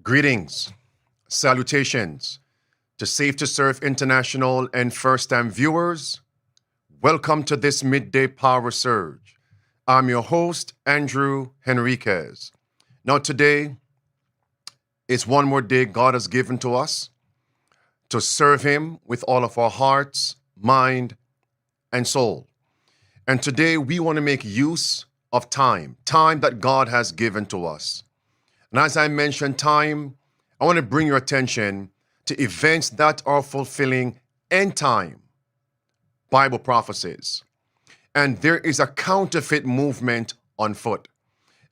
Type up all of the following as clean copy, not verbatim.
Greetings, salutations to Safe to Serve International and first-time viewers. Welcome to this midday power surge. I'm your host, Andrew Henriquez. Now today is one more day God has given to us to serve Him with all of our hearts, mind, and soul. And today we want to make use of time that God has given to us. And as I mentioned time, I want to bring your attention to events that are fulfilling end time Bible prophecies. And there is a counterfeit movement on foot.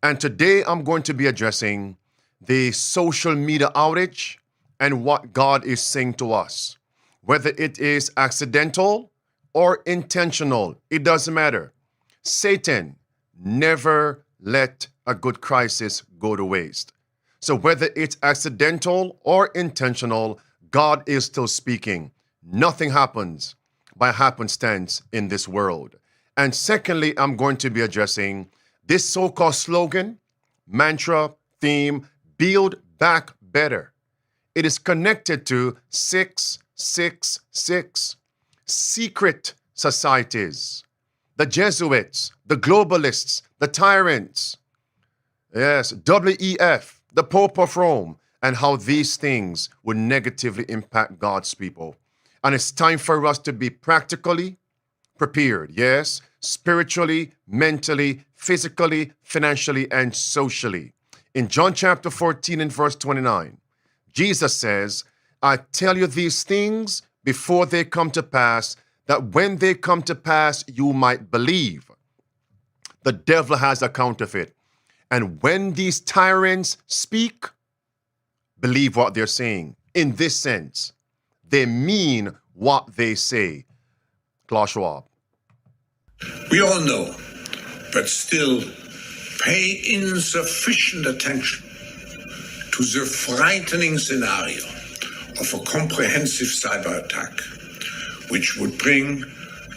And today I'm going to be addressing the social media outage and what God is saying to us. Whether it is accidental or intentional, it doesn't matter. Satan never let a good crisis go to waste. So whether it's accidental or intentional, God is still speaking. Nothing happens by happenstance in this world. And secondly, I'm going to be addressing this so-called slogan, mantra, theme, build back better. It is connected to 666, secret societies, the Jesuits, the globalists, the tyrants, yes, WEF, the Pope of Rome, and how these things would negatively impact God's people. And it's time for us to be practically prepared, yes, spiritually, mentally, physically, financially, and socially. In John chapter 14 and verse 29, Jesus says, I tell you these things before they come to pass, that when they come to pass, you might believe. The devil has a counterfeit. And when these tyrants speak, believe what they're saying. In this sense, they mean what they say. Klaus Schwab. We all know, but still pay insufficient attention to the frightening scenario of a comprehensive cyber attack, which would bring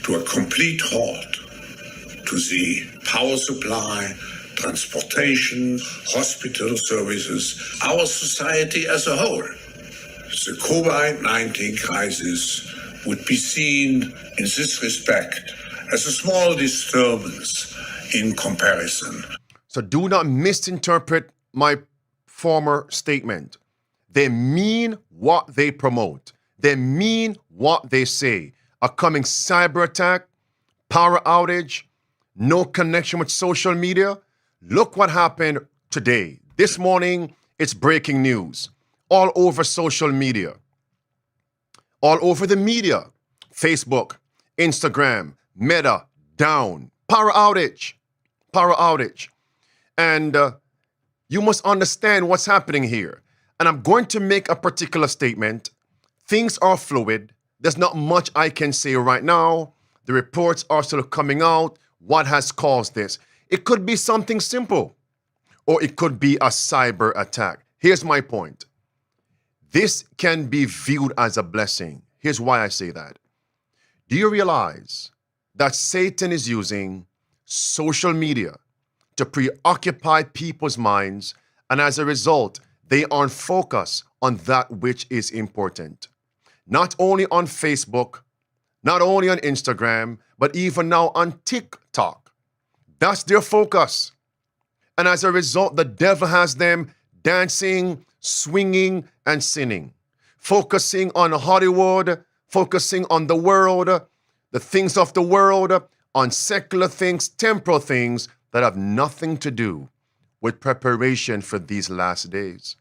to a complete halt to the power supply, transportation, hospital services, our society as a whole. The COVID-19 crisis would be seen in this respect as a small disturbance in comparison. So do not misinterpret my former statement. They mean what they promote. They mean what they say. A coming cyber attack, power outage, no connection with social media. Look what happened today. This morning, it's breaking news. All over social media. All over the media. Facebook, Instagram, Meta, down. Power outage. Power outage. And you must understand what's happening here. And I'm going to make a particular statement. Things are fluid. There's not much I can say right now. The reports are still coming out. What has caused this? It could be something simple, or it could be a cyber attack. Here's my point. This can be viewed as a blessing. Here's why I say that. Do you realize that Satan is using social media to preoccupy people's minds, and as a result, they aren't focused on that which is important? Not only on Facebook, not only on Instagram, but even now on TikTok. That's their focus. And as a result, the devil has them dancing, swinging, and sinning, focusing on Hollywood, focusing on the world, the things of the world, on secular things, temporal things that have nothing to do with preparation for these last days.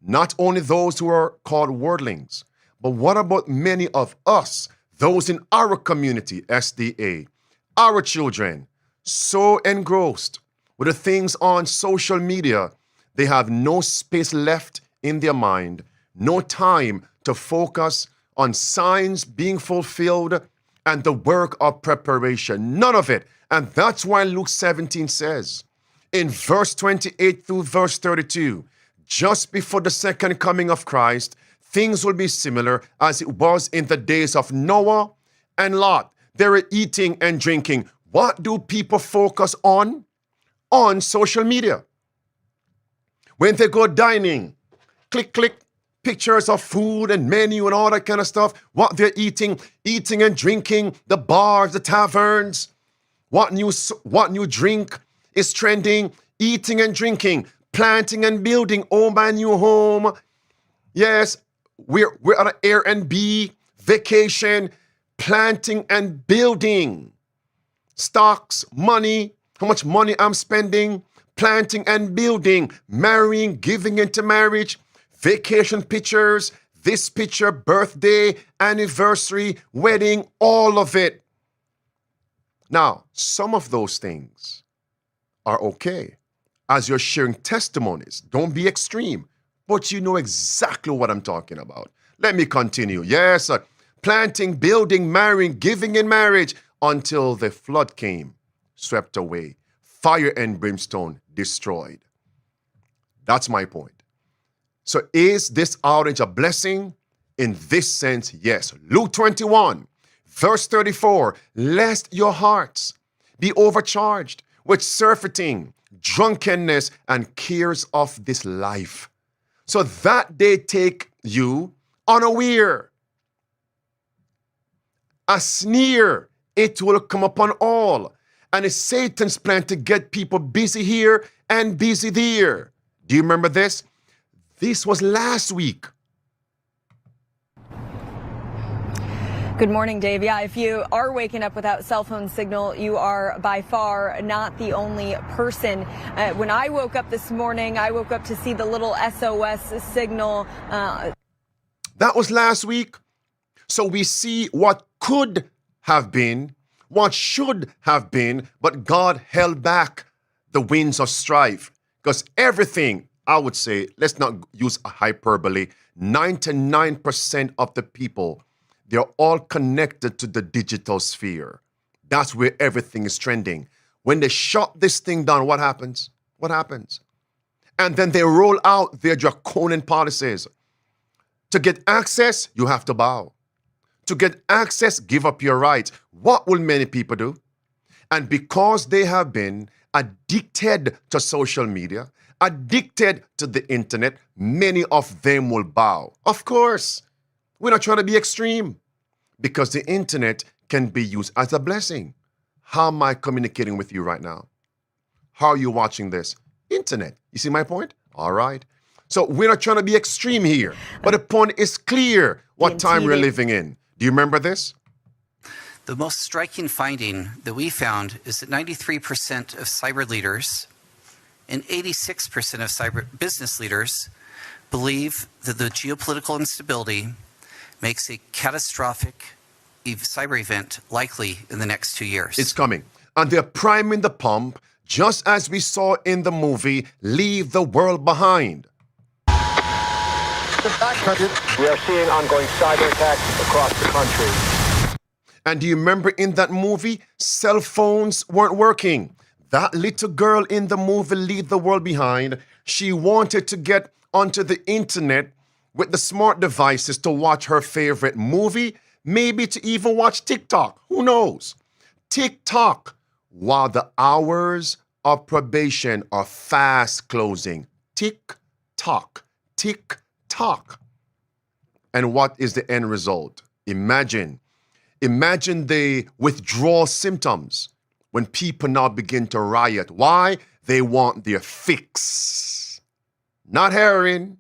Not only those who are called worldlings, but what about many of us, those in our community, SDA, our children, so engrossed with the things on social media, they have no space left in their mind, no time to focus on signs being fulfilled and the work of preparation. None of it. And that's why Luke 17 says, in verse 28 through verse 32, just before the second coming of Christ, things will be similar as it was in the days of Noah and Lot. They were eating and drinking. What do people focus on? On social media. When they go dining, click, pictures of food and menu and all that kind of stuff, what they're eating and drinking, the bars, the taverns, what new drink is trending, eating and drinking, planting and building, oh, my new home. Yes, we're on an Airbnb vacation, planting and building. Stocks, money, how much money I'm spending, planting and building, marrying, giving into marriage, vacation pictures, this picture, birthday, anniversary, wedding, all of it. Now, some of those things are okay as you're sharing testimonies. Don't be extreme, but you know exactly what I'm talking about. Let me continue. Yes, planting, building, marrying, giving in marriage until the flood came, swept away, fire and brimstone destroyed. That's my point. So is this outage a blessing? In this sense, yes. Luke 21, verse 34, lest your hearts be overcharged with surfeiting, drunkenness, and cares of this life, so that they take you unaware. A sneer, it will come upon all. And it's Satan's plan to get people busy here and busy there. Do you remember this? This was last week. Good morning, Dave. Yeah, if you are waking up without cell phone signal, you are by far not the only person. When I woke up this morning, I woke up to see the little SOS signal. That was last week. So we see what could have been, what should have been, but God held back the winds of strife. Because everything, I would say, let's not use a hyperbole, 99% of the people, they're all connected to the digital sphere. That's where everything is trending. When they shut this thing down, what happens? What happens? And then they roll out their draconian policies. To get access, you have to bow. To get access, give up your rights. What will many people do? And because they have been addicted to social media, addicted to the internet, many of them will bow. Of course, we're not trying to be extreme, because the internet can be used as a blessing. How am I communicating with you right now? How are you watching this? Internet. You see my point? All right. So we're not trying to be extreme here, but the point is clear what time we're living in. Do you remember this? The most striking finding that we found is that 93% of cyber leaders and 86% of cyber business leaders believe that the geopolitical instability makes a catastrophic cyber event likely in the next 2 years. It's coming. And they're priming the pump, just as we saw in the movie Leave the World Behind. We are seeing ongoing cyber attacks across the country. And do you remember in that movie, cell phones weren't working? That little girl in the movie Leave the World Behind, she wanted to get onto the internet with the smart devices to watch her favorite movie, maybe to even watch TikTok. Who knows? TikTok, while the hours of probation are fast closing. Tick-tock, tick-tock. And what is the end result? Imagine the withdrawal symptoms when people now begin to riot. Why? They want their fix. Not heroin,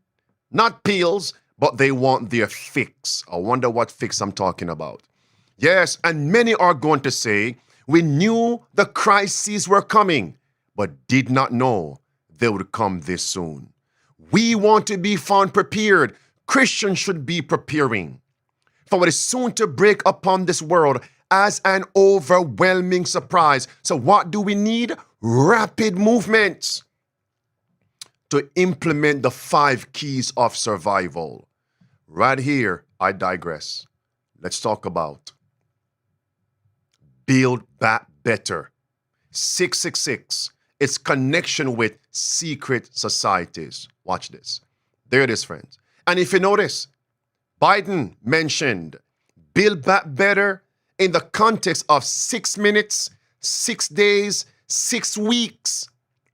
not pills, but they want their fix. I wonder what fix I'm talking about. Yes, and many are going to say, we knew the crises were coming, but did not know they would come this soon. We want to be found prepared. Christians should be preparing for what is soon to break upon this world as an overwhelming surprise. So what do we need? Rapid movements to implement the 5 keys of survival. Right here, I digress. Let's talk about Build Back Better. 666. Its connection with secret societies. Watch this. There it is, friends. And if you notice, Biden mentioned Build Back Better in the context of 6 minutes, 6 days, 6 weeks.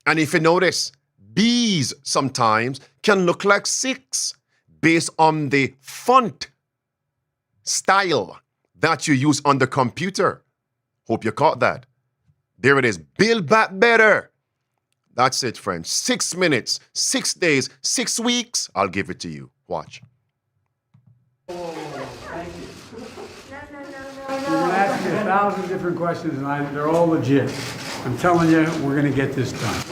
And if you notice, bees sometimes can look like 6. based on the font style that you use on the computer. Hope you caught that. There it is. Build back better. That's it, friends. 6 minutes, 6 days, 6 weeks. I'll give it to you. Watch. You're going to ask me 1,000 different questions, and they're all legit. I'm telling you, we're going to get this done.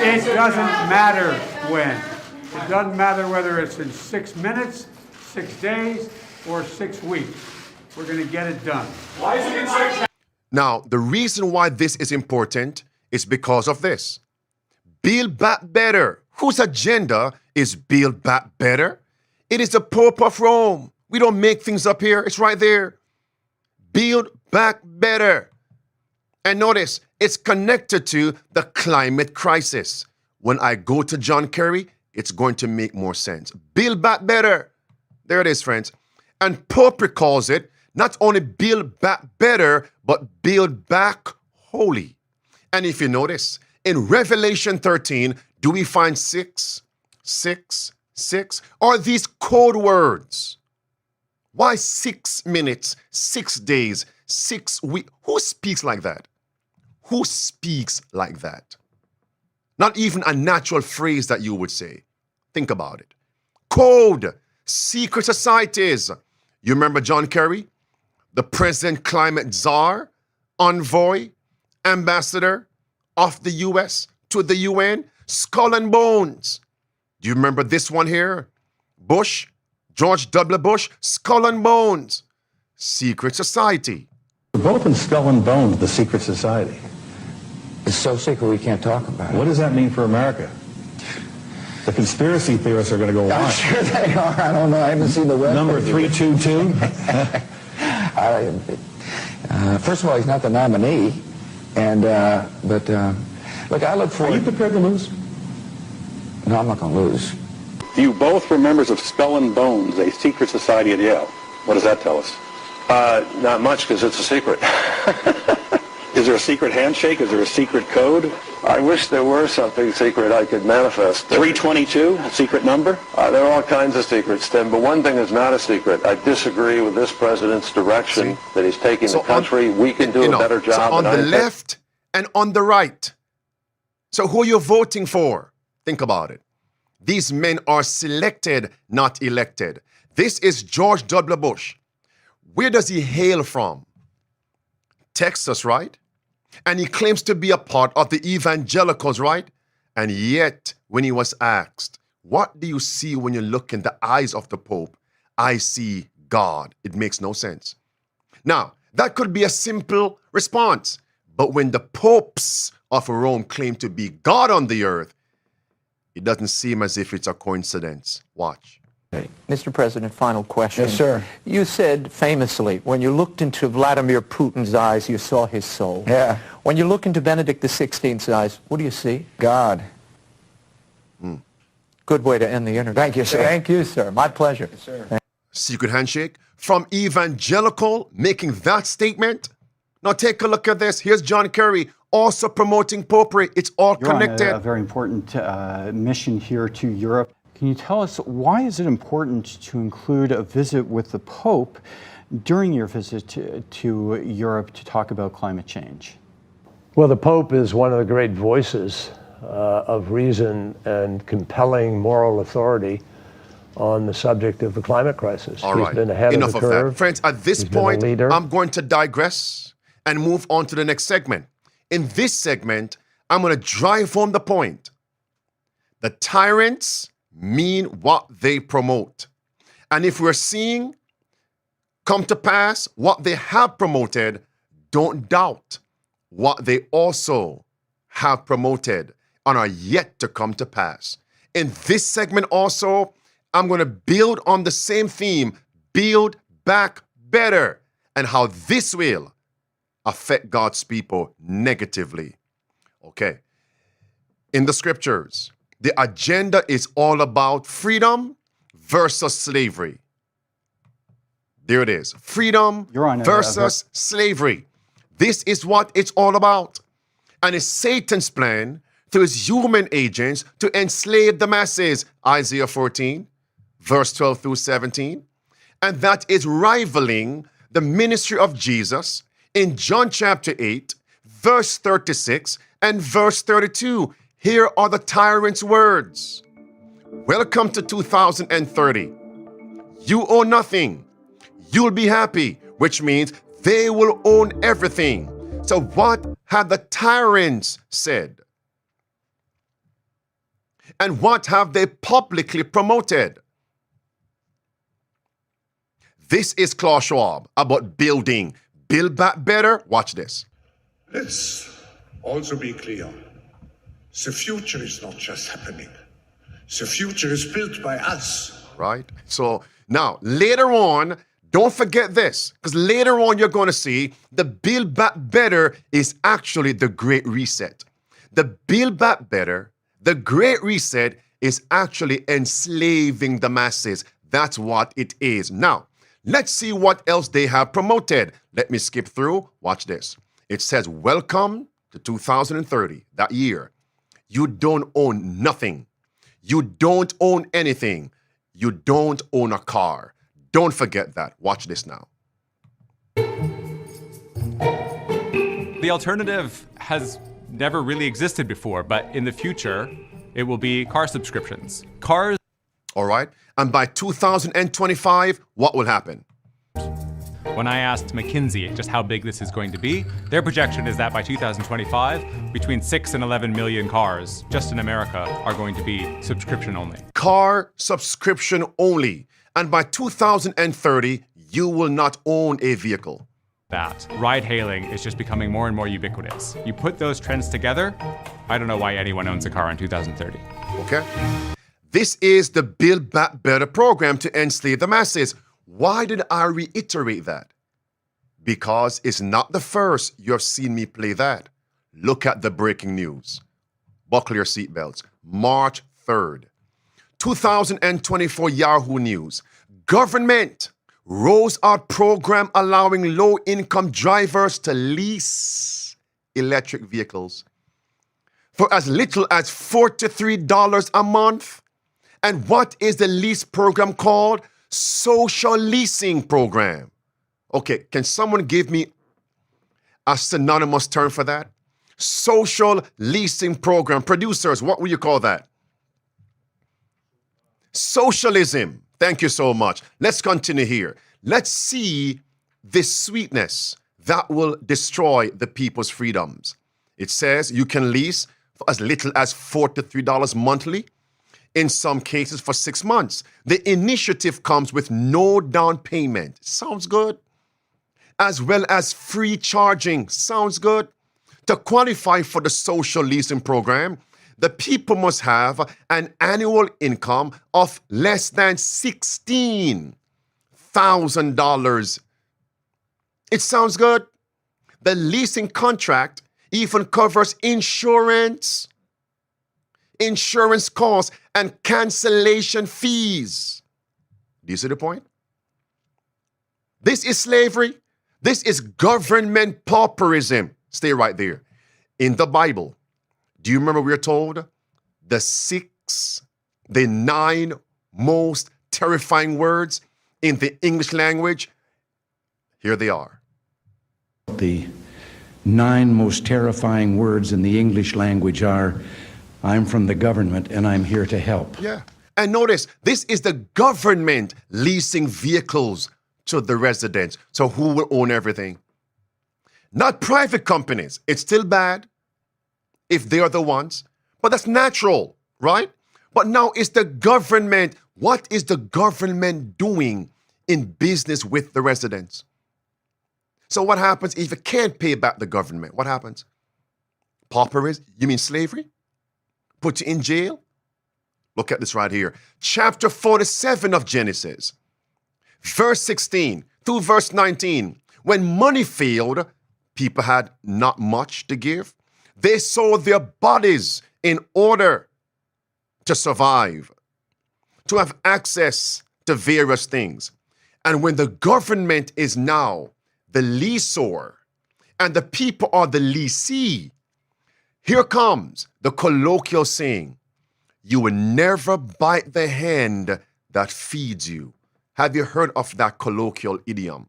It doesn't matter when. It doesn't matter whether it's in 6 minutes, 6 days, or 6 weeks. We're going to get it done. Why is it in 6? Now, the reason why this is important is because of this. Build back better. Whose agenda is build back better? It is the Pope of Rome. We don't make things up here. It's right there. Build back better. And notice, it's connected to the climate crisis. When I go to John Kerry, it's going to make more sense. Build back better. There it is, friends. And Pope calls it not only build back better, but build back holy. And if you notice, in Revelation 13, do we find 6, 6, 6? Are these code words? Why 6 minutes, 6 days, 6 weeks? Who speaks like that? Who speaks like that? Not even a natural phrase that you would say. Think about it. Code, secret societies. You remember John Kerry? The President Climate Czar, envoy, ambassador of the U.S. to the UN, Skull and Bones. Do you remember this one here? Bush, George W. Bush, Skull and Bones, secret society. We're both in Skull and Bones, the secret society. It's so secret we can't talk about it. What does that mean for America? The conspiracy theorists are going to go I'm wild. sure they are. I don't know. I haven't seen the web. Number 322. First of all, he's not the nominee, and look, I look forward. Are you prepared to lose? No, I'm not going to lose. You both were members of Skull and Bones, a secret society at Yale. What does that tell us? Not much, because it's a secret. Is there a secret handshake? Is there a secret code? I wish there were something secret I could manifest. 322, a secret number? There are all kinds of secrets, Tim, but one thing is not a secret. I disagree with this president's direction that he's taking the country. We can do a better job. So on the left and on the right. So who are you voting for? Think about it. These men are selected, not elected. This is George W. Bush. Where does he hail from? Texas, right? And he claims to be a part of the evangelicals, right? And yet, when he was asked, what do you see when you look in the eyes of the Pope? I see God. It makes no sense. Now, that could be a simple response. But when the popes of Rome claim to be God on the earth, it doesn't seem as if it's a coincidence. Watch. Mr. President, final question. Yes, sir. You said famously, when you looked into Vladimir Putin's eyes, you saw his soul. Yeah. When you look into Benedict XVI's eyes, what do you see? God. Good way to end the interview. Thank you, sir. Thank you, sir. My pleasure. Yes, sir. Secret handshake from evangelical making that statement. Now take a look at this. Here's John Kerry also promoting popery. It's all You're connected. on a very important mission here to Europe. Can you tell us why is it important to include a visit with the Pope during your visit to Europe to talk about climate change? Well, the Pope is one of the great voices of reason and compelling moral authority on the subject of the climate crisis. All right. He's been ahead Enough of the curve. that. Friends, at this point, I'm going to digress and move on to the next segment. In this segment, I'm going to drive home the point. The tyrants mean what they promote. And if we're seeing come to pass what they have promoted, don't doubt what they also have promoted and are yet to come to pass. In this segment also, I'm going to build on the same theme, build back better, and how this will affect God's people negatively. Okay. In the scriptures, the agenda is all about freedom versus slavery. There it is. Freedom versus slavery. This is what it's all about. And it's Satan's plan through his human agents to enslave the masses, Isaiah 14, verse 12 through 17. And that is rivaling the ministry of Jesus in John chapter 8, verse 36 and verse 32. Here are the tyrant's words. Welcome to 2030. You own nothing. You'll be happy, which means they will own everything. So what have the tyrants said? And what have they publicly promoted? This is Klaus Schwab about building. Build back better. Watch this. Let's also be clear. The future is not just happening. The future is built by us. Right? So now, later on, don't forget this, because later on you're going to see the Build Back Better is actually the Great Reset. The Build Back Better, the Great Reset, is actually enslaving the masses. That's what it is. Now, let's see what else they have promoted. Let me skip through. Watch this. It says, welcome to 2030, that year. You don't own nothing. You don't own anything. You don't own a car. Don't forget that. Watch this now. The alternative has never really existed before, but in the future, it will be car subscriptions. Cars. All right. And by 2025, what will happen? When I asked McKinsey just how big this is going to be, their projection is that by 2025, between 6 and 11 million cars just in America are going to be subscription only. Car subscription only. And by 2030, you will not own a vehicle. That ride hailing is just becoming more and more ubiquitous. You put those trends together, I don't know why anyone owns a car in 2030. Okay. This is the Build Back Better program to enslave the masses. Why did I reiterate that? Because it's not the first you have seen me play that. Look at the breaking news. Buckle your seatbelts. March 3rd, 2024 Yahoo News. Government rolls out program allowing low-income drivers to lease electric vehicles for as little as $43 a month. And what is the lease program called? Social leasing program. Okay, can someone give me a synonymous term for that? Social leasing program. Producers, what will you call that? Socialism. Thank you so much. Let's continue here. Let's see this sweetness that will destroy the people's freedoms. It says you can lease for as little as $43 monthly. In some cases for 6 months. The initiative comes with no down payment. Sounds good. As well as free charging. Sounds good. To qualify for the social leasing program, the people must have an annual income of less than $16,000. It sounds good. The leasing contract even covers insurance costs, and cancellation fees. Do you see the point? This is slavery. This is government pauperism. Stay right there. In the Bible, do you remember we are told the 9 most terrifying words in the English language? Here they are. The 9 most terrifying words in the English language are, I'm from the government and I'm here to help. Yeah. And notice, this is the government leasing vehicles to the residents. So who will own everything? Not private companies. It's still bad if they are the ones, but that's natural, right? But now it's the government. What is the government doing in business with the residents? So what happens if you can't pay back the government? What happens? Pauperism? You mean slavery? Put you in jail? Look at this right here. Chapter 47 of Genesis, verse 16 through verse 19. When money failed, people had not much to give. They sold their bodies in order to survive, to have access to various things. And when the government is now the leaseor and the people are the leasee, Here comes the colloquial saying, you will never bite the hand that feeds you. Have you heard of that colloquial idiom?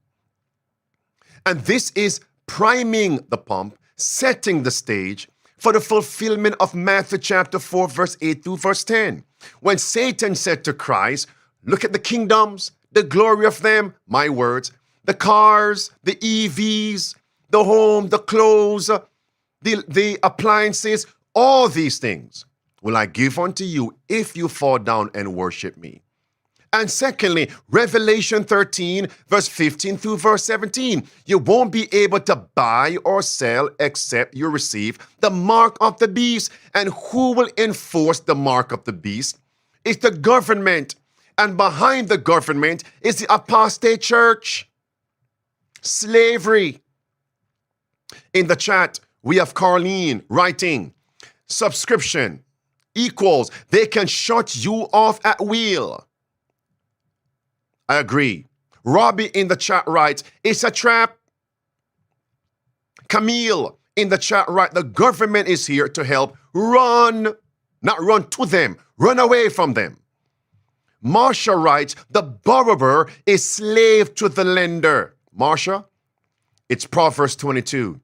And this is priming the pump, setting the stage for the fulfillment of Matthew chapter 4, verse 8 through verse 10. When Satan said to Christ, look at the kingdoms, the glory of them, my words, the cars, the EVs, the home, the clothes, the appliances, all these things will I give unto you if you fall down and worship me. And secondly, Revelation 13, verse 15 through verse 17. You won't be able to buy or sell except you receive the mark of the beast. And who will enforce the mark of the beast? It's the government. And behind the government is the apostate church. Slavery. In the chat, we have Carlene writing, subscription equals they can shut you off at will. I agree. Robbie in the chat writes, it's a trap. Camille in the chat writes, the government is here to help run, not run to them, run away from them. Marsha writes, the borrower is slave to the lender. Marsha, it's Proverbs 22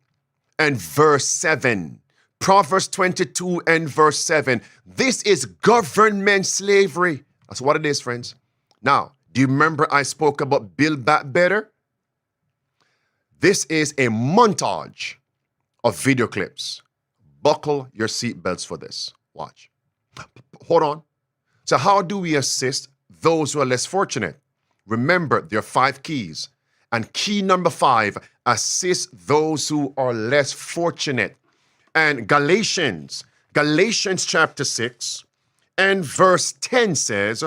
and verse 7. Proverbs 22 and verse 7. This is government slavery. That's what it is, friends. Now, do you remember I spoke about Build Back Better? This is a montage of video clips. Buckle your seatbelts for this. Watch. Hold on. So how do we assist those who are less fortunate? Remember, there are 5 keys. And key number 5, assist those who are less fortunate. And Galatians chapter 6 and verse 10 says,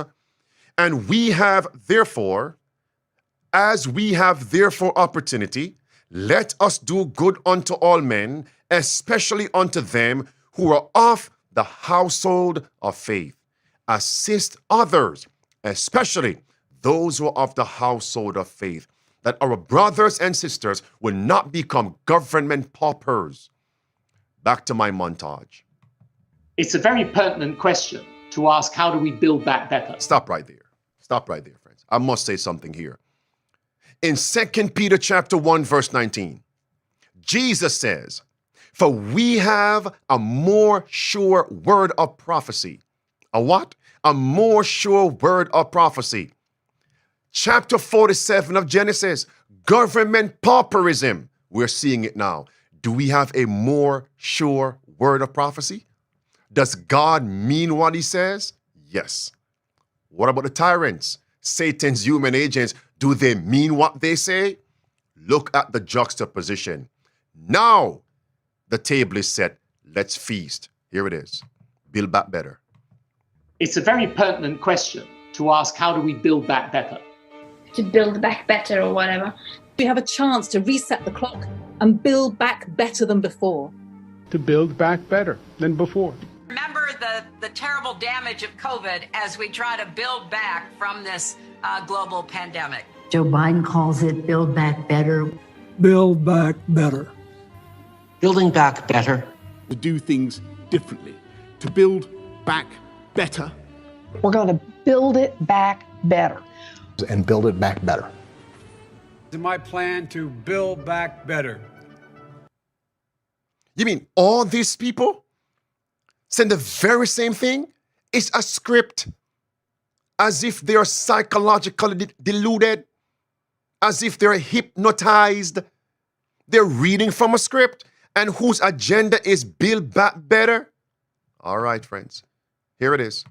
and we have therefore, as we have therefore opportunity, let us do good unto all men, especially unto them who are of the household of faith. Assist others, especially those who are of the household of faith, that our brothers and sisters will not become government paupers. Back to my montage. It's a very pertinent question to ask, how do we build back better? Stop right there. Stop right there, friends. I must say something here. In 2 Peter chapter 1, verse 19, Jesus says, for we have a more sure word of prophecy. A what? A more sure word of prophecy. Chapter 47 of Genesis, government pauperism. We're seeing it now. Do we have a more sure word of prophecy? Does God mean what he says? Yes. What about the tyrants? Satan's human agents, do they mean what they say? Look at the juxtaposition. Now the table is set. Let's feast. Here it is. Build back better. It's a very pertinent question to ask, how do we build back better? To build back better or whatever. We have a chance to reset the clock and build back better than before. To build back better than before. Remember the terrible damage of COVID as we try to build back from this global pandemic. Joe Biden calls it build back better. Build back better. Building back better. To do things differently. To build back better. We're going to build it back better. And build it back better. It's my plan to build back better. You mean all these people saying the very same thing? It's a script. As if they are psychologically deluded. As if they're hypnotized. They're reading from a script. And whose agenda is build back better? All right, friends. Here it is.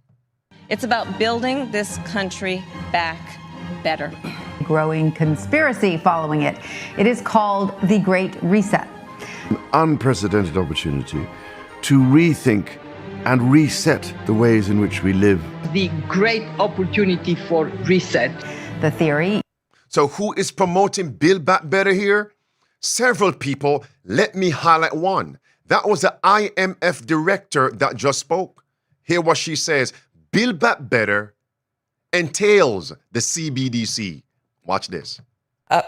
It's about building this country back better. Growing conspiracy following it. It is called the Great Reset. An unprecedented opportunity to rethink and reset the ways in which we live. The great opportunity for reset. The theory. So who is promoting Build Back Better here? Several people. Let me highlight one. That was the IMF director that just spoke. Hear what she says. Build Back Better entails the CBDC. Watch this.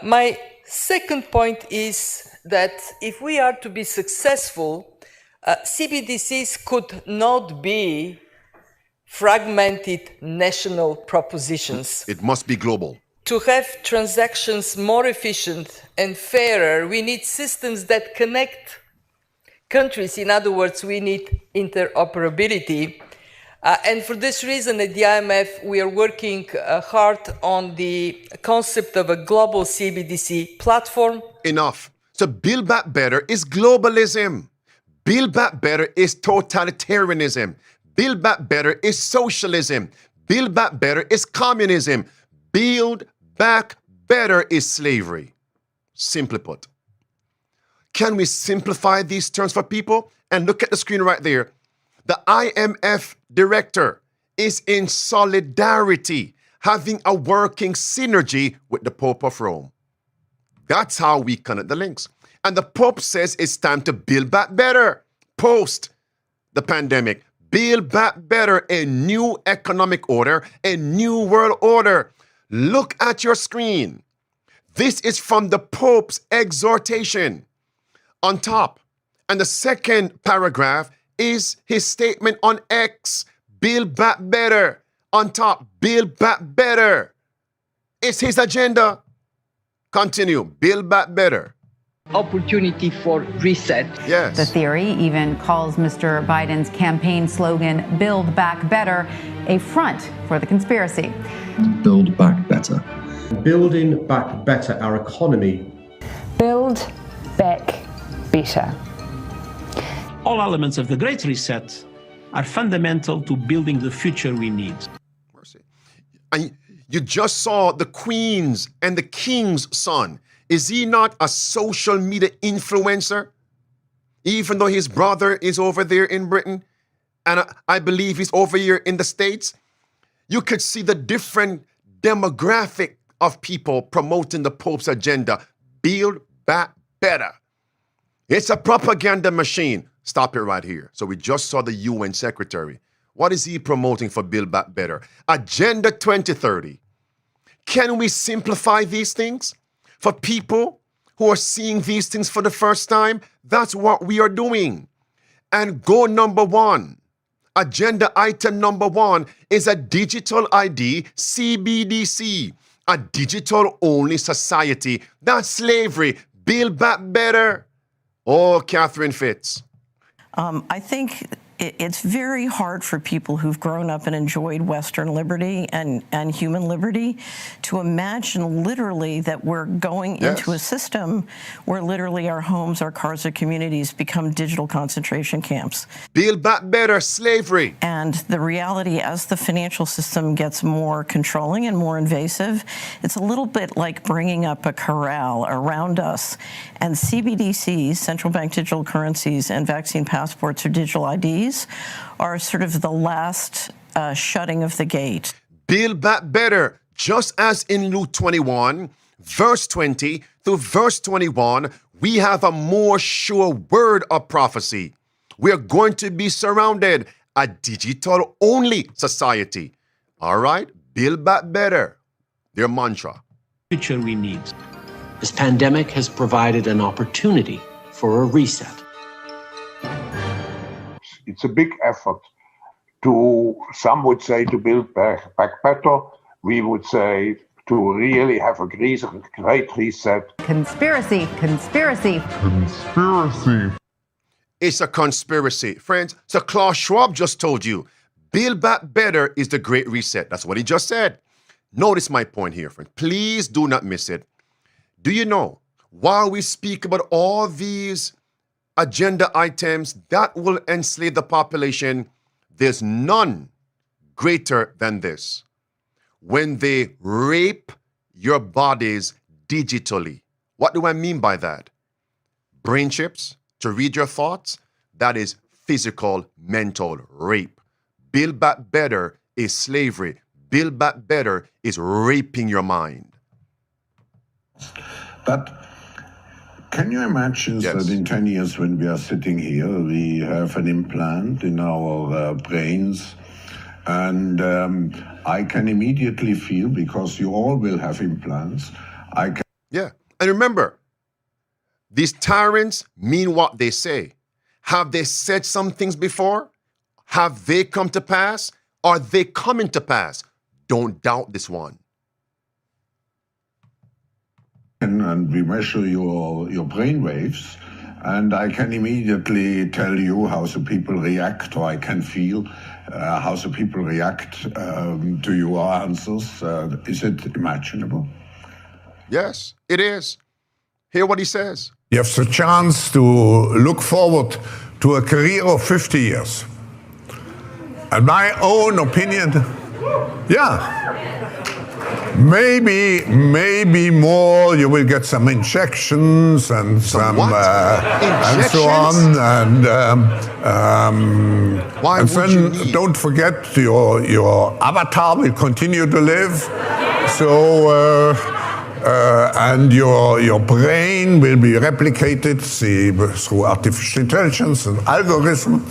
My second point is that if we are to be successful, CBDCs could not be fragmented national propositions. It must be global. To have transactions more efficient and fairer, we need systems that connect countries. In other words, we need interoperability. And for this reason, at the IMF, we are working hard on the concept of a global CBDC platform. Enough. So Build Back Better is globalism. Build Back Better is totalitarianism. Build Back Better is socialism. Build Back Better is communism. Build Back Better is slavery. Simply put. Can we simplify these terms for people? And look at the screen right there. The IMF director is in solidarity, having a working synergy with the Pope of Rome. That's how we connect the links. And the Pope says it's time to build back better post the pandemic. Build back better, a new economic order, a new world order. Look at your screen. This is from the Pope's exhortation on top. And the second paragraph is his statement on X. Build back better. On top, build back better. It's his agenda. Continue. Build back better. Opportunity for reset. Yes. The theory even calls Mr. Biden's campaign slogan, Build Back Better, a front for the conspiracy. Build back better. Building back better our economy. Build back better. All elements of the Great Reset are fundamental to building the future we need. Mercy. And you just saw the Queen's and the King's son. Is he not a social media influencer? Even though his brother is over there in Britain, and I believe he's over here in the States, you could see the different demographic of people promoting the Pope's agenda. Build back better. It's a propaganda machine. Stop it right here. So we just saw the UN secretary. What is he promoting for Build Back Better? Agenda 2030. Can we simplify these things for people who are seeing these things for the first time? That's what we are doing. And goal number one, agenda item number one is a digital ID, CBDC, a digital-only society. That's slavery. Build Back Better. Oh, Catherine Fitz. I think it's very hard for people who've grown up and enjoyed Western liberty and human liberty to imagine literally that we're going into a system where literally our homes, our cars, our communities become digital concentration camps. Build Back Better, slavery. And the reality, as the financial system gets more controlling and more invasive, it's a little bit like bringing up a corral around us. And CBDCs, central bank digital currencies, and vaccine passports or digital IDs are sort of the last shutting of the gate. Build Back Better, just as in Luke 21, verse 20 through verse 21, we have a more sure word of prophecy. We are going to be surrounded, a digital-only society. All right? Build Back Better, their mantra. Future we need. This pandemic has provided an opportunity for a reset. It's a big effort to, some would say, to build back better. We would say to really have a great reset. Conspiracy, conspiracy. Conspiracy. It's a conspiracy. Friends, so Klaus Schwab just told you, Build Back Better is the Great Reset. That's what he just said. Notice my point here, friend. Please do not miss it. Do you know, while we speak about all these agenda items that will enslave the population, there's none greater than this. When they rape your bodies digitally. What do I mean by that? Brain chips to read your thoughts? That is physical, mental rape. Build Back Better is slavery. Build Back Better is raping your mind. But can you imagine that in 10 years when we are sitting here, we have an implant in our brains, and I can immediately feel, because you all will have implants, Yeah, and remember, these tyrants mean what they say. Have they said some things before? Have they come to pass? Are they coming to pass? Don't doubt this one. And we measure your brain waves, and I can immediately tell you how the people react, or I can feel how the people react to your answers. Is it imaginable? Yes, it is. Hear what he says. You have the chance to look forward to a career of 50 years. And my own opinion, maybe more. You will get some injections and some and so on. And then don't forget your avatar will continue to live. So and your brain will be replicated through artificial intelligence and algorithm.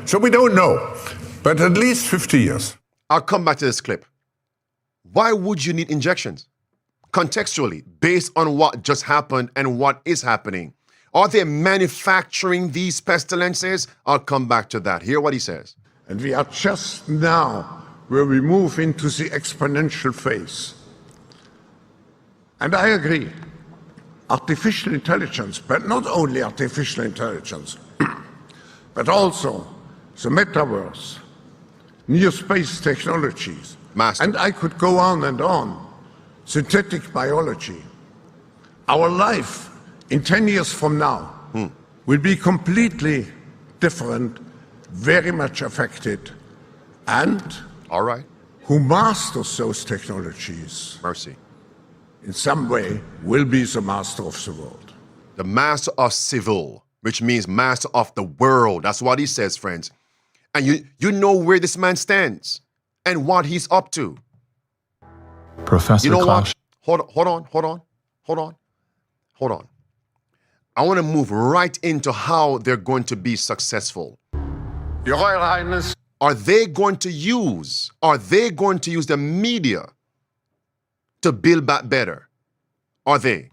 So we don't know, but at least 50 years. I'll come back to this clip. Why would you need injections? Contextually, based on what just happened and what is happening. Are they manufacturing these pestilences? I'll come back to that. Hear what he says. And we are just now where we move into the exponential phase. And I agree, artificial intelligence, but not only artificial intelligence, but also the metaverse, new space technologies, and I could go on and on, synthetic biology. Our life in 10 years from now will be completely different, very much affected, and who masters those technologies in some way will be the master of the world. The master of civil, which means master of the world. That's what he says, friends. And you know where this man stands and what he's up to. Professor You know Klaus. what? Hold on. I want to move right into how they're going to be successful. Your Royal Highness. Are they going to use the media to build back better? Are they?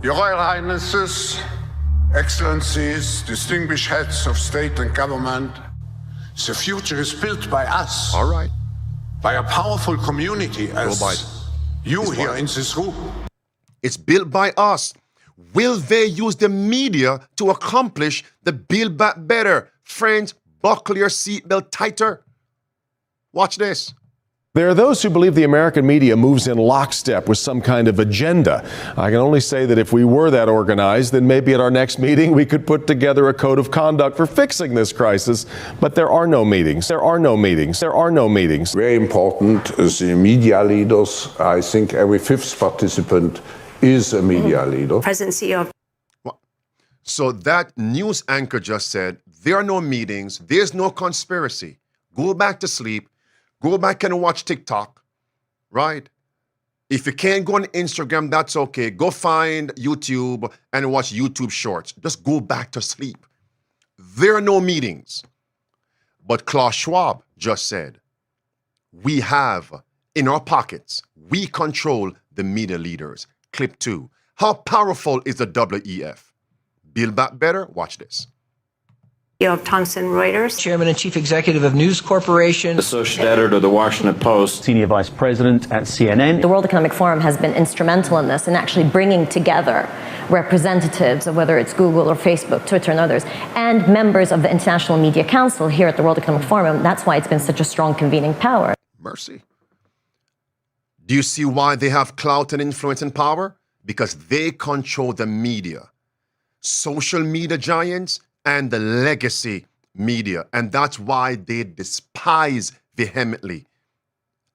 Your Royal Highnesses, Excellencies, distinguished heads of state and government, the future is built by us. All right. By a powerful community as you here in this room. It's built by us. Will they use the media to accomplish the build back better? Friends, buckle your seatbelt tighter. Watch this. There are those who believe the American media moves in lockstep with some kind of agenda. I can only say that if we were that organized, then maybe at our next meeting we could put together a code of conduct for fixing this crisis. But there are no meetings. There are no meetings. There are no meetings. Very important is the media leaders. I think every fifth participant is a media leader. Presidency of. So that news anchor just said, there are no meetings. There's no conspiracy. Go back to sleep. Go back and watch TikTok, right? If you can't go on Instagram, that's okay. Go find YouTube and watch YouTube shorts. Just go back to sleep. There are no meetings. But Klaus Schwab just said, we have in our pockets, we control the media leaders. Clip 2. How powerful is the WEF? Build back better? Watch this. Of Thomson Reuters, Chairman and Chief Executive of News Corporation, Associate Editor of the Washington Post, Senior Vice President at CNN. The World Economic Forum has been instrumental in this, in actually bringing together representatives of whether it's Google or Facebook, Twitter and others, and members of the International Media Council here at the World Economic Forum. That's why it's been such a strong convening power. Mercy. Do you see why they have clout and influence and power? Because they control the media. Social media giants and the legacy media. And that's why they despise vehemently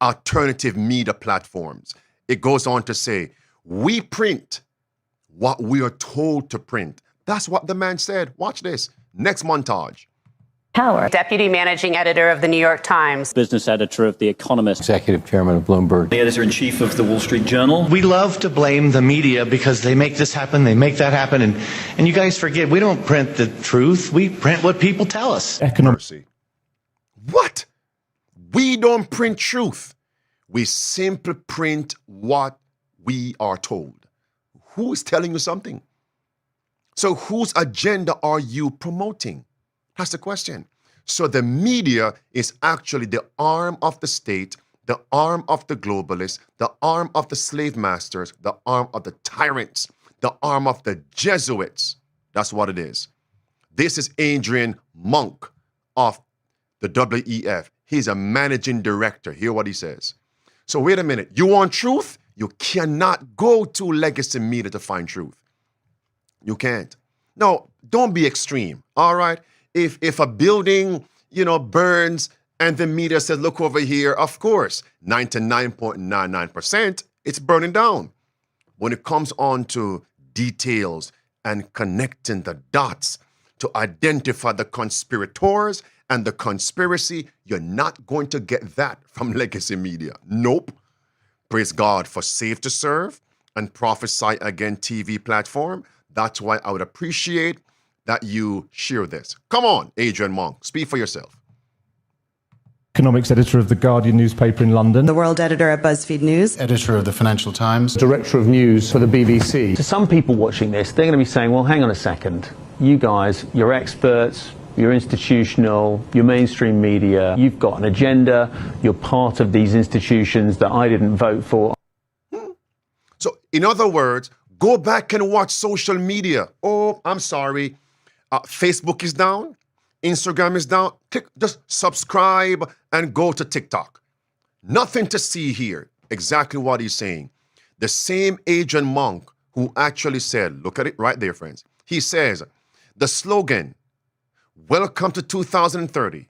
alternative media platforms. It goes on to say, we print what we are told to print. That's what the man said. Watch this. Next montage. Power. Deputy Managing Editor of the New York Times. Business Editor of The Economist. Executive Chairman of Bloomberg. The Editor-in-Chief of The Wall Street Journal. We love to blame the media because they make this happen, they make that happen, and you guys forget, we don't print the truth, we print what people tell us. Mercy. What? We don't print truth. We simply print what we are told. Who is telling you something? So whose agenda are you promoting? That's the question. So the media is actually the arm of the state, the arm of the globalists, the arm of the slave masters, the arm of the tyrants, the arm of the Jesuits. That's what it is. This is Adrian Monk of the WEF. He's a managing director. Hear what he says. So wait a minute. You want truth? You cannot go to legacy media to find truth. You can't. No, don't be extreme, all right? If a building, burns and the media says, look over here, of course, 99.99%, it's burning down. When it comes on to details and connecting the dots to identify the conspirators and the conspiracy, you're not going to get that from legacy media. Nope. Praise God for Safe to Serve and Prophesy Again TV platform. That's why I would appreciate that you share this. Come on, Adrian Monk, speak for yourself. Economics editor of The Guardian newspaper in London. The world editor at BuzzFeed News. Editor of the Financial Times. Director of news for the BBC. To some people watching this, they're going to be saying, well, hang on a second. You guys, you're experts, you're institutional, you're mainstream media, you've got an agenda, you're part of these institutions that I didn't vote for. So, in other words, go back and watch social media. Oh, I'm sorry. Facebook is down. Instagram is down. Just subscribe and go to TikTok. Nothing to see here. Exactly what he's saying. The same Adrian Monk who actually said, look at it right there, friends. He says, the slogan, welcome to 2030,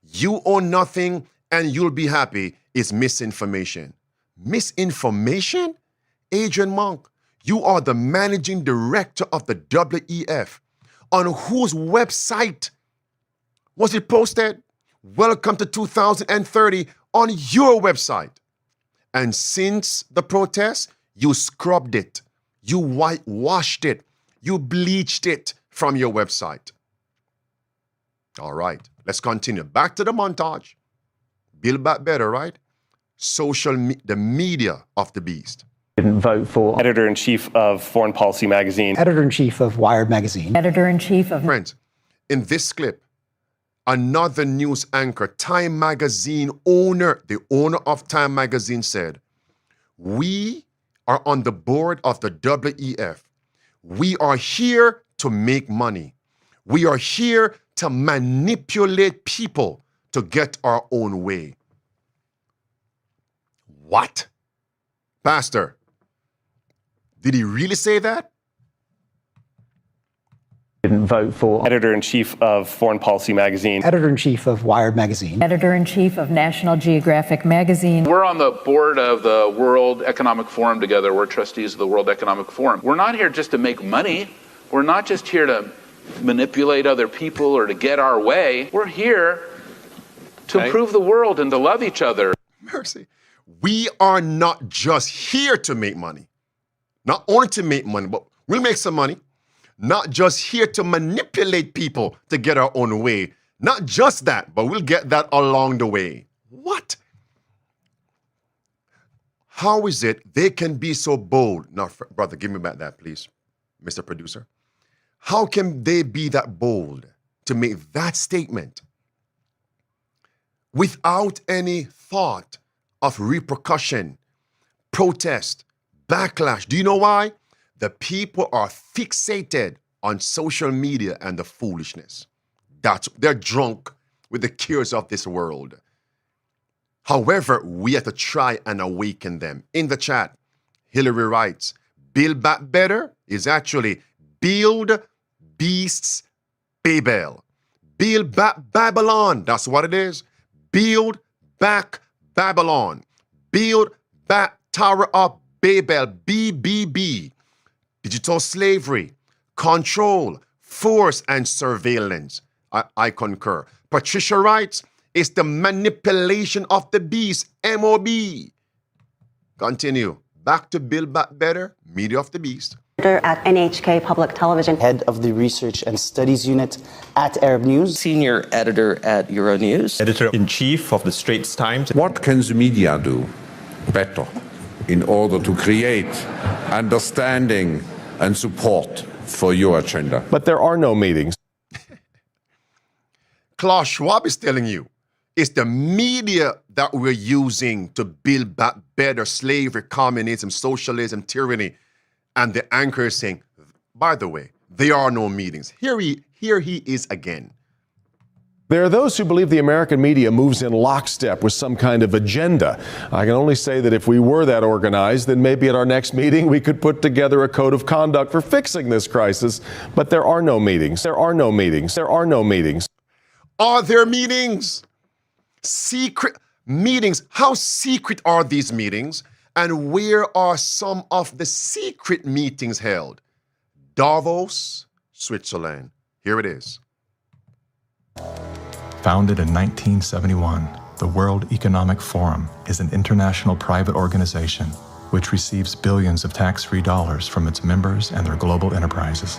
you own nothing and you'll be happy, is misinformation. Misinformation? Adrian Monk, you are the managing director of the WEF. On whose website was it posted? Welcome to 2030 on your website. And since the protest, you scrubbed it, you whitewashed it, you bleached it from your website. All right, let's continue. Back to the montage. Build Back Better, right? The media of the beast. Didn't vote for. Editor-in-Chief of Foreign Policy Magazine. Editor-in-Chief of Wired Magazine. Editor-in-Chief of... Friends, in this clip, another news anchor, Time Magazine owner, the owner of Time Magazine said, we are on the board of the WEF. We are here to make money. We are here to manipulate people to get our own way. What? Pastor, did he really say that? Didn't vote for. Editor-in-Chief of Foreign Policy Magazine. Editor-in-Chief of Wired Magazine. Editor-in-Chief of National Geographic Magazine. We're on the board of the World Economic Forum together. We're trustees of the World Economic Forum. We're not here just to make money. We're not just here to manipulate other people or to get our way. We're here to improve the world and to love each other. Mercy. We are not just here to make money. Not only to make money, but we'll make some money. Not just here to manipulate people to get our own way. Not just that, but we'll get that along the way. What? How is it they can be so bold? Now, brother, give me back that, please, Mr. Producer. How can they be that bold to make that statement without any thought of repercussion, protest, backlash? Do you know why? The people are fixated on social media and the foolishness. They're drunk with the cares of this world. However, we have to try and awaken them. In the chat, Hillary writes, Build Back Better is actually Build Beasts Babel. Build Back Babylon. That's what it is. Build Back Babylon. Build Back Tower of Babel. BBB. Digital slavery, control, force, and surveillance. I concur. Patricia writes, it's the manipulation of the beast, MOB. Continue. Back to Build Back Better, media of the beast. At NHK Public Television. Head of the Research and Studies Unit at Arab News. Senior editor at Euronews. Editor-in-Chief of the Straits Times. What can the media do better in order to create understanding and support for your agenda. But there are no meetings. Klaus Schwab is telling you it's the media that we're using to build back better slavery, communism, socialism, tyranny. And the anchor is saying, by the way, there are no meetings. Here he is again. There are those who believe the American media moves in lockstep with some kind of agenda. I can only say that if we were that organized, then maybe at our next meeting we could put together a code of conduct for fixing this crisis. But there are no meetings. There are no meetings. There are no meetings. Are there meetings? Secret meetings. How secret are these meetings? And where are some of the secret meetings held? Davos, Switzerland. Here it is. Founded in 1971, the World Economic Forum is an international private organization which receives billions of tax-free dollars from its members and their global enterprises.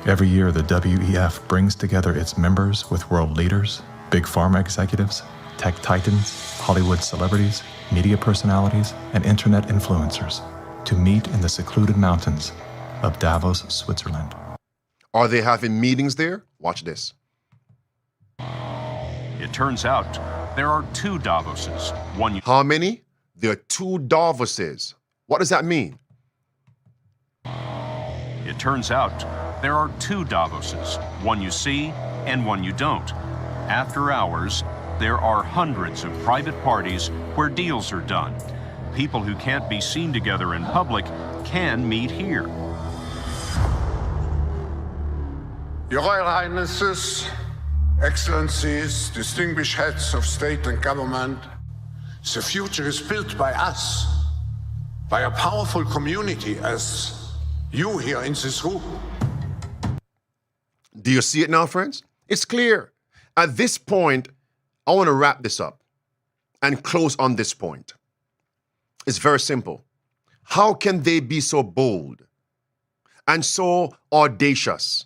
Every year, the WEF brings together its members with world leaders, big pharma executives, tech titans, Hollywood celebrities, media personalities, and internet influencers to meet in the secluded mountains of Davos, Switzerland. Are they having meetings there? Watch this. It turns out there are two Davoses. How many? There are two Davoses. What does that mean? It turns out there are two Davoses, one you see and one you don't. After hours, there are hundreds of private parties where deals are done. People who can't be seen together in public can meet here. Your Royal Highnesses, Excellencies, distinguished heads of state and government, the future is built by us, by a powerful community as you here in this room. Do you see it now, friends? It's clear. At this point, I want to wrap this up and close on this point. It's very simple. How can they be so bold and so audacious?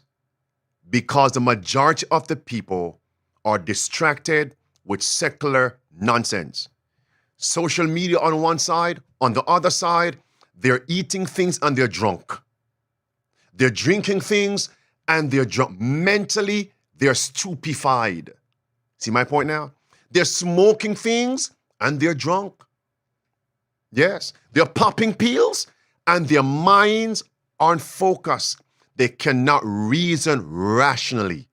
Because the majority of the people are distracted with secular nonsense. Social media on one side, on the other side, they're eating things and they're drunk. They're drinking things and they're drunk. Mentally, they're stupefied. See my point now? They're smoking things and they're drunk. Yes, they're popping pills and their minds aren't focused. They cannot reason rationally.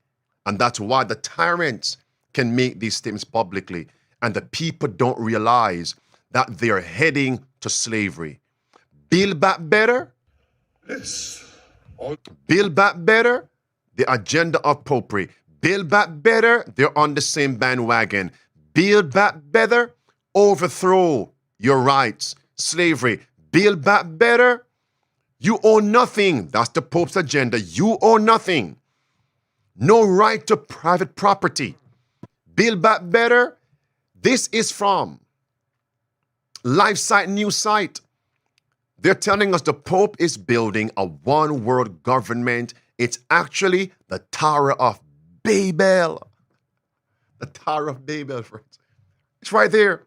And that's why the tyrants can make these statements publicly. And the people don't realize that they're heading to slavery. Build back better? Yes. Build back better? The agenda of popery. Build back better? They're on the same bandwagon. Build back better? Overthrow your rights. Slavery. Build back better? You own nothing. That's the Pope's agenda. You own nothing. No right to private property. Build back better? This is from LifeSite news site. They're telling us the Pope is building a one world government. It's actually the Tower of Babel. The Tower of Babel, friends. It's right there.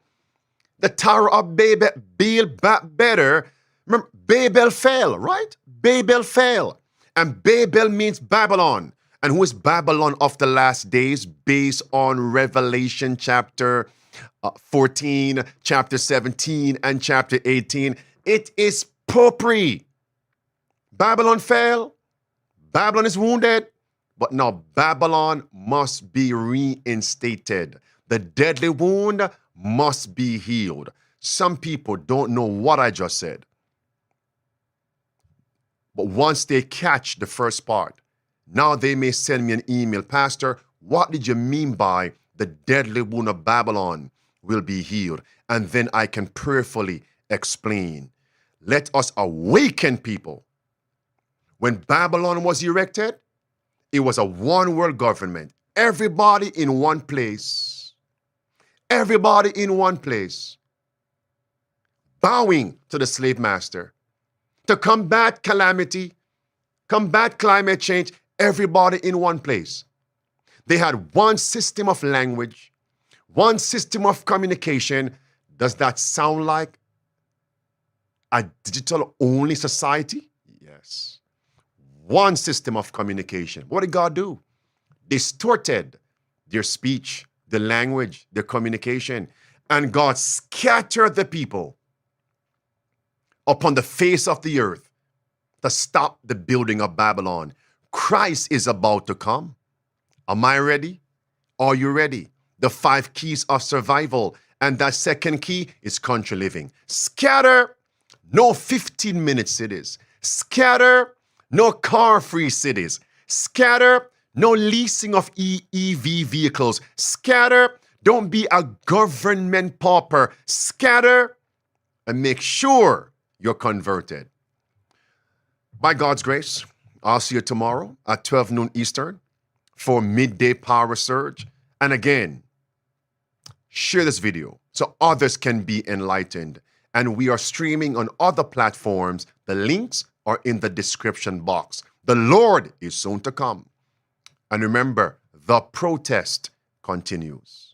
The Tower of Babel. Build back better. Remember, Babel fell, right? Babel fell. And Babel means Babylon. And who is Babylon of the last days? Based on Revelation chapter 14, chapter 17, and chapter 18. It is popery. Babylon fell. Babylon is wounded. But now Babylon must be reinstated. The deadly wound must be healed. Some people don't know what I just said. But once they catch the first part, now they may send me an email, Pastor, what did you mean by the deadly wound of Babylon will be healed? And then I can prayerfully explain. Let us awaken people. When Babylon was erected, it was a one world government. Everybody in one place. Everybody in one place. Bowing to the slave master. To combat calamity, combat climate change, everybody in one place. They had one system of language, one system of communication. Does that sound like a digital-only society? Yes. one system of communication. What did God do? Distorted their speech, the language, their communication, and God scattered the people upon the face of the earth to stop the building of Babylon. Christ is about to come. Am I ready? Are you ready? The 5 keys of survival. And that second key is country living. Scatter, no 15-minute cities. Scatter, no car-free cities. Scatter, no leasing of EV vehicles. Scatter, don't be a government pauper. Scatter, and make sure you're converted. By God's grace, I'll see you tomorrow at 12 noon Eastern for Midday Power Surge. And again, share this video so others can be enlightened. And we are streaming on other platforms. The links are in the description box. The Lord is soon to come. And remember, the protest continues.